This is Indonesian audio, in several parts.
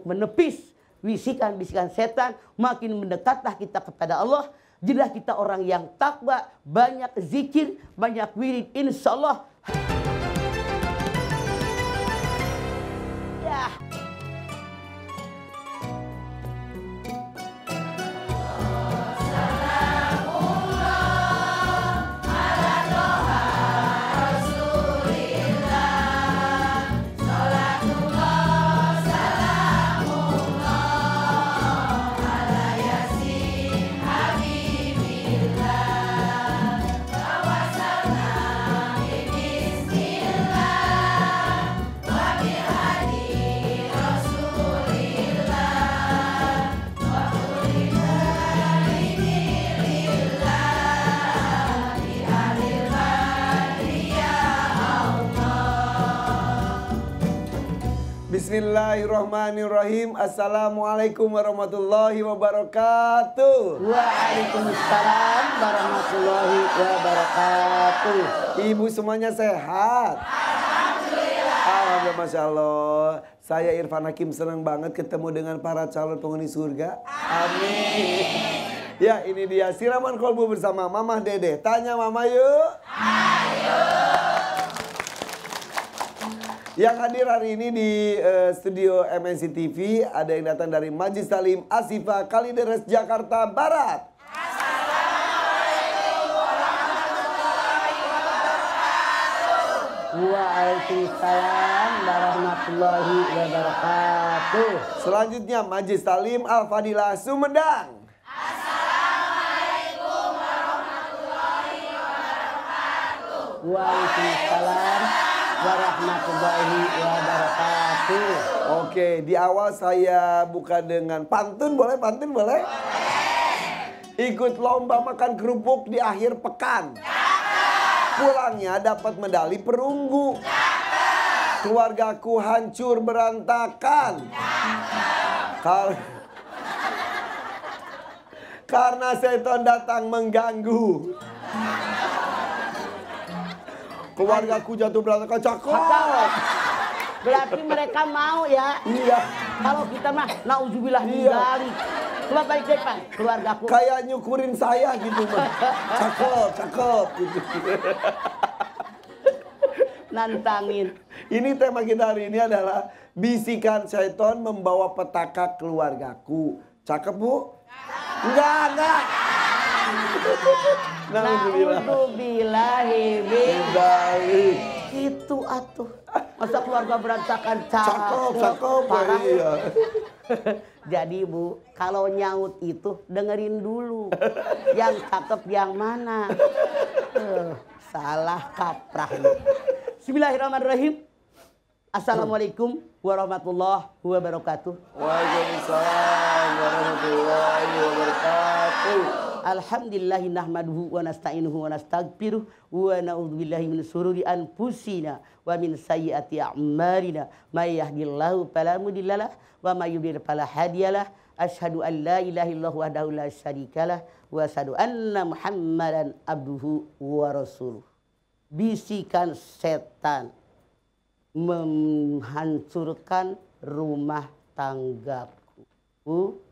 menepis bisikan-bisikan setan, makin mendekatlah kita kepada Allah. Jadilah kita orang yang takwa, banyak zikir, banyak wirid, insya Allah. Ya. Bismillahirrahmanirrahim. Assalamualaikum warahmatullahi wabarakatuh. Waalaikumsalam warahmatullahi wabarakatuh. Ibu semuanya sehat? Alhamdulillah, Masya Allah. Saya Irfan Hakim senang banget ketemu dengan para calon penghuni surga. Amin. Ya, ini dia Siraman Kolbu bersama Mama Dede. Tanya Mama yuk. Ayo. Yang hadir hari ini di studio MNC TV ada yang datang dari Majlis Talim Ashifa Kalideres Jakarta Barat. Assalamualaikum warahmatullahi wabarakatuh. Waalaikumsalam warahmatullahi wabarakatuh. Selanjutnya Majlis Talim Al-Fadilah Sumedang. Assalamualaikum warahmatullahi wabarakatuh. Waalaikumsalam warahmatullahi wabarakatuh. Oke, di awal saya buka dengan pantun, boleh? Pantun boleh? Ikut lomba makan kerupuk di akhir pekan. Pulangnya dapat medali perunggu. Keluargaku hancur berantakan. Karena setan datang mengganggu. Keluargaku jatuh berantakan. Cakep. Berarti mereka mau ya. Iya. Kalau kita mah nauzubillah min dzalik. Coba balik depan keluargaku. Kayak nyukurin saya gitu mah. Cakep, cakep gitu. Nantangin. Ini tema kita hari ini adalah bisikan setan membawa petaka keluargaku. Cakep Bu? Enggak. Nauzubillahi min itu atuh. Masa keluarga berantakan cakep. Parah. Iya. Jadi Bu, kalau nyaut itu dengerin dulu. Yang cakep yang mana? Salah kaprah. Bismillahirrahmanirrahim. Assalamualaikum warahmatullahi wabarakatuh. Waalaikumsalam warahmatullahi wabarakatuh. Alhamdulillahi nahmaduhu wa nasta'inuhu wa nastaghfiruh wa na'udzubillahi min syururi anfusina wa min sayyiati a'malina may yahdihillahu fala mudhillalah wa may yudhlil fala hadiyalah. Asyhadu an la ilaha illallah wahdahu la syarikalah wa asyhadu anna Muhammadan abduhu wa rasuluh. Bisikan setan menghancurkan rumah tanggaku.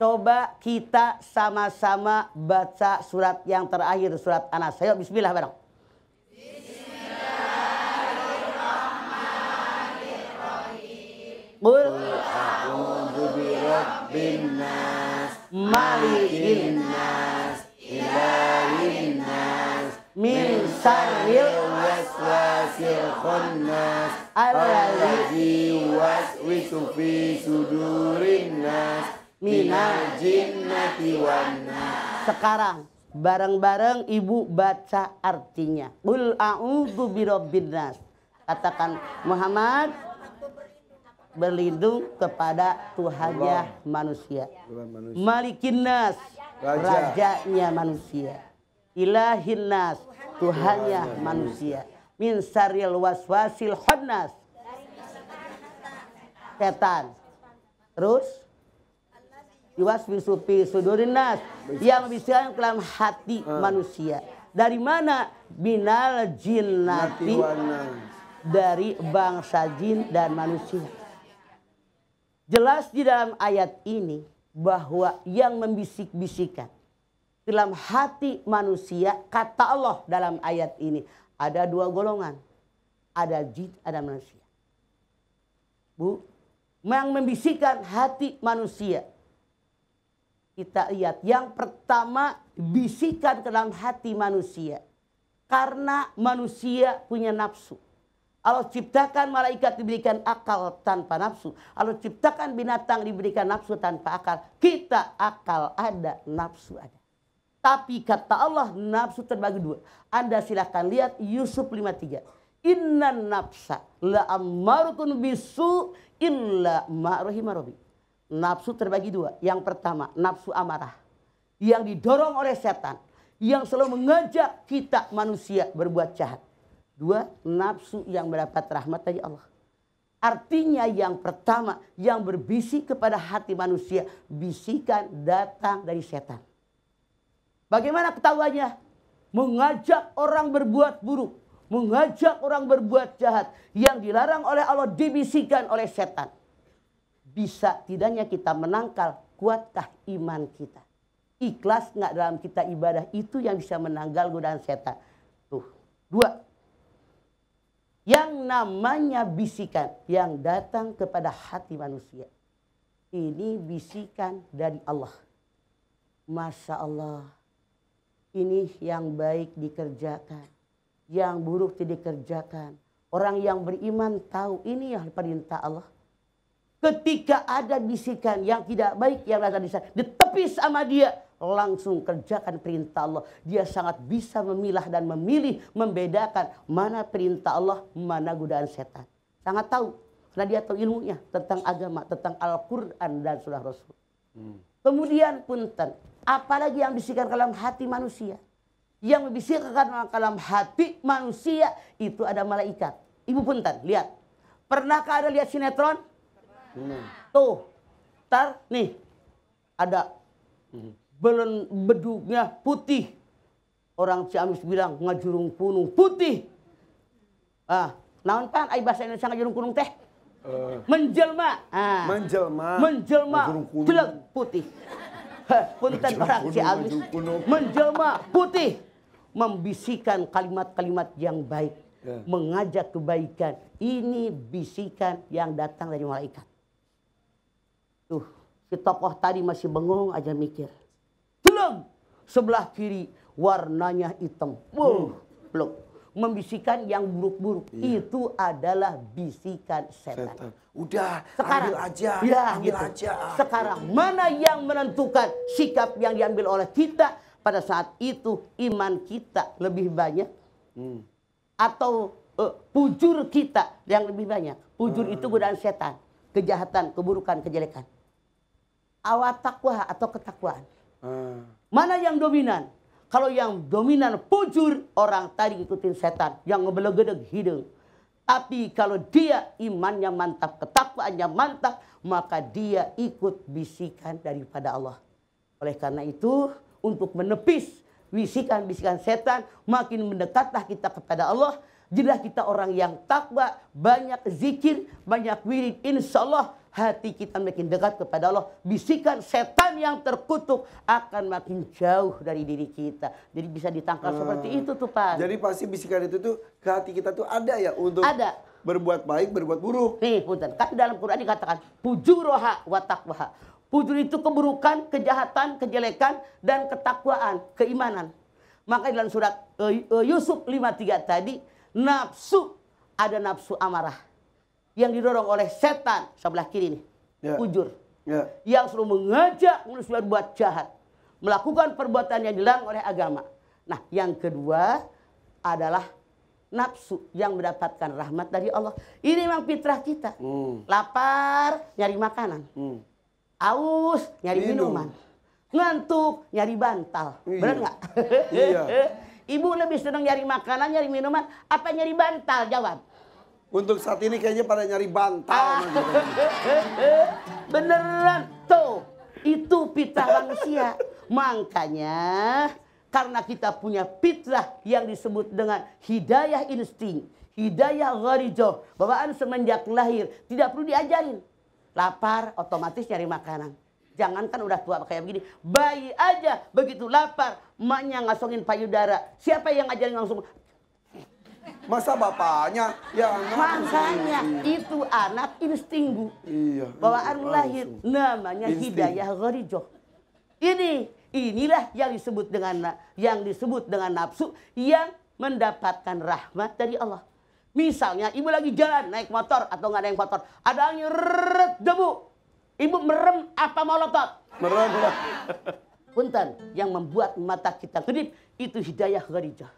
Coba kita sama-sama baca surat yang terakhir, surat An-Nas. Ayo bismillah bareng. Bismillahirrahmanirrahim. Qul a'udzu birabbin nas, malikin nas, ilahin nas, min syarril waswasil khannas, alladzi waswisu fi sudurin nas. Minal jinnati wan nas. Sekarang bareng-bareng ibu baca artinya. Qul a'udzu birabbin nas. Katakan Muhammad berlindung kepada Tuhannya manusia. Malikin nas, rajanya manusia. Ilahin nas, Tuhannya manusia. Min syarril waswasil khannas, setan. Terus yuwaswisu fi sudurin nas, yang bisa dalam hati manusia. Dari mana? Minal jinnati, dari bangsa jin dan manusia. Jelas di dalam ayat ini bahwa yang membisik-bisikan dalam hati manusia, kata Allah dalam ayat ini, ada dua golongan. Ada jin, ada manusia. Bu, yang membisikkan hati manusia. Kita lihat yang pertama, bisikan ke dalam hati manusia. Karena manusia punya nafsu. Allah ciptakan malaikat diberikan akal tanpa nafsu. Allah ciptakan binatang diberikan nafsu tanpa akal. Kita akal ada, nafsu ada. Tapi kata Allah nafsu terbagi dua. Anda silahkan lihat Yusuf 53. Inna nafsa la ammarutun bisu illa ma'rahima rabbi. Nafsu terbagi dua. Yang pertama nafsu amarah. Yang didorong oleh setan. Yang selalu mengajak kita manusia berbuat jahat. Dua, nafsu yang mendapat rahmat dari Allah. Artinya yang pertama yang berbisik kepada hati manusia, bisikan datang dari setan. Bagaimana ketahuannya? Mengajak orang berbuat buruk, mengajak orang berbuat jahat yang dilarang oleh Allah dibisikkan oleh setan. Bisa tidaknya kita menangkal, kuatkah iman kita? Ikhlas nggak dalam kita ibadah, itu yang bisa menanggal godaan setan. Tuh, dua. Yang namanya bisikan yang datang kepada hati manusia. Ini bisikan dari Allah. Masya Allah. Ini yang baik dikerjakan. Yang buruk tidak dikerjakan. Orang yang beriman tahu ini yang perintah Allah. Ketika ada bisikan yang tidak baik yang datang di sana, ditepis sama dia, langsung kerjakan perintah Allah. Dia sangat bisa memilah dan memilih, membedakan mana perintah Allah, mana godaan setan. Sangat tahu, karena dia tahu ilmunya tentang agama, tentang Al-Quran dan Sunnah Rasul. Kemudian punten, apalagi yang bisikan ke dalam hati manusia. Yang membisikkan ke dalam hati manusia itu ada malaikat. Ibu punten, lihat. Pernahkah ada lihat sinetron? Tuh, nih ada bedugnya putih. Orang Ciamis bilang ngajurung kunung putih. Naon pan ai bahasa Indonesia ngajurung kunung teh? Menjelma. Menjelma jelag putih. Punten orang Ciamis. Menjelma putih. Membisikkan kalimat-kalimat yang baik. Mengajak kebaikan. Ini bisikan yang datang dari malaikat. Tuh, si tokoh tadi masih bengong aja mikir. Tulung, sebelah kiri warnanya hitam. Belum. Membisikkan yang buruk-buruk. Itu adalah bisikan setan. Udah, sekarang, ambil aja. Ya, ambil gitu. aja. Sekarang, mana yang menentukan sikap yang diambil oleh kita? Pada saat itu iman kita lebih banyak. Atau pujur kita yang lebih banyak. Pujur itu godaan setan. Kejahatan, keburukan, kejelekan. Awat takwa atau ketakwaan. Mana yang dominan? Kalau yang dominan pujur, orang tadi ikutin setan yang ngebelegedeg hidung. Tapi kalau dia imannya mantap, ketakwaannya mantap, maka dia ikut bisikan daripada Allah. Oleh karena itu, untuk menepis bisikan-bisikan setan, makin mendekatlah kita kepada Allah. Jadilah kita orang yang takwa, banyak zikir, banyak wirid. Insya Allah hati kita makin dekat kepada Allah. Bisikan setan yang terkutuk akan makin jauh dari diri kita. Jadi bisa ditangkap seperti itu tuh Pak. Jadi pasti bisikan itu tuh ke hati kita tuh ada ya untuk berbuat baik, berbuat buruk. Nih punten, kan dalam Quran dikatakan fujuroha wa taqwaha. Fujur itu keburukan, kejahatan, kejelekan, dan ketakwaan, keimanan. Maka dalam surat Yusuf 53 tadi, nafsu, ada nafsu amarah yang didorong oleh setan sebelah kiri nih, fujur, yang selalu mengajak manusia berbuat jahat, melakukan perbuatan yang dilarang oleh agama. Nah, yang kedua adalah nafsu yang mendapatkan rahmat dari Allah. Ini memang fitrah kita. Lapar, nyari makanan. Aus, nyari minuman. Ngantuk, nyari bantal. Benar nggak? Iya. Ibu lebih senang nyari makanan, nyari minuman, apa nyari bantal? Jawab. Untuk saat ini kayaknya pada nyari bantal. Beneran tuh. Itu fitrah manusia. Makanya karena kita punya fitrah yang disebut dengan hidayah insting, hidayah gharizah, bawaan semenjak lahir, tidak perlu diajarin. lapar otomatis nyari makanan. Jangankan udah tua kayak begini, bayi aja begitu lapar, emaknya ngasongin payudara. Siapa yang ngajarin langsung? Masa bapaknya? Ya Makanya itu anak insting, Bu. Iya. Bawaan lahir namanya Insting. hidayah gharijah. Inilah yang disebut dengan nafsu yang mendapatkan rahmat dari Allah. Misalnya ibu lagi jalan naik motor atau nggak naik motor, ada angin debu. Ibu merem apa molotot? Merem. Punten, yang membuat mata kita kedip itu hidayah gharijah.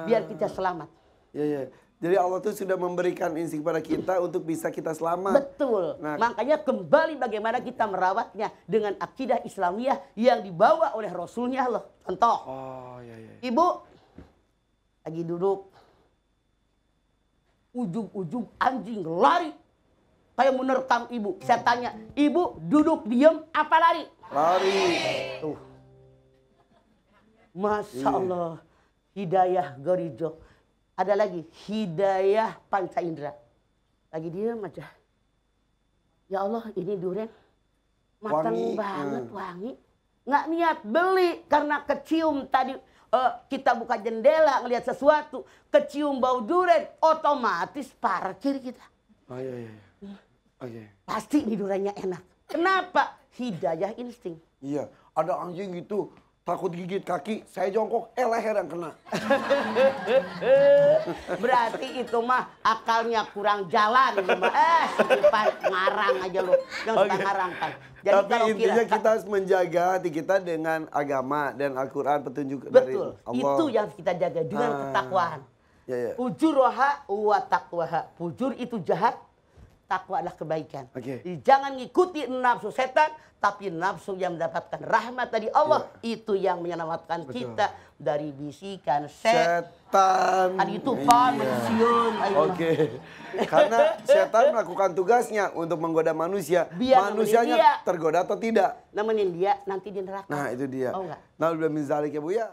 Biar kita selamat. Ya. Jadi Allah tuh sudah memberikan insting pada kita untuk bisa kita selamat. Betul. Nah, makanya kembali bagaimana kita merawatnya dengan akidah Islamiyah yang dibawa oleh Rasulnya Allah. Contoh. Oh, ya. Ibu lagi duduk, ujung-ujung anjing lari. Kayak menerkam ibu. Saya tanya, ibu duduk diem apa lari? Lari. Tuh. Masya Allah. Hidayah gharijah. Ada lagi, hidayah panca indera. Lagi diem aja. Ya Allah, ini durian matang Wangi. banget, wangi. Nggak niat beli karena kecium tadi. Kita buka jendela ngelihat sesuatu, kecium bau durian, otomatis parkir kita. Oh, iya. Oke. Pasti ini duriannya enak. Kenapa? Hidayah insting. Iya, ada anjing gitu takut gigit kaki, saya jongkok, leher yang kena. Berarti itu mah akalnya kurang jalan. Setipan ngarang aja lu. Yang suka ngarang kan. Jadi tapi kalau intinya kita harus menjaga hati kita dengan agama dan Al-Quran, petunjuk dari betul, Allah. itu yang kita jaga dengan ketakwaan. Ya. Ujuroha wa taqwaha. Fujur itu jahat, takwa adalah kebaikan. Oke. Jadi jangan ngikuti nafsu setan, tapi nafsu yang mendapatkan rahmat dari Allah. Itu yang menyelamatkan kita dari bisikan Setan. Tadi itu Pak, pensiun. Oke. Karena setan melakukan tugasnya untuk menggoda manusia. Biar Manusianya dia tergoda atau tidak. nemenin dia nanti di neraka. Nah itu dia. Oh enggak? Nah udah min zalik ya Bu ya.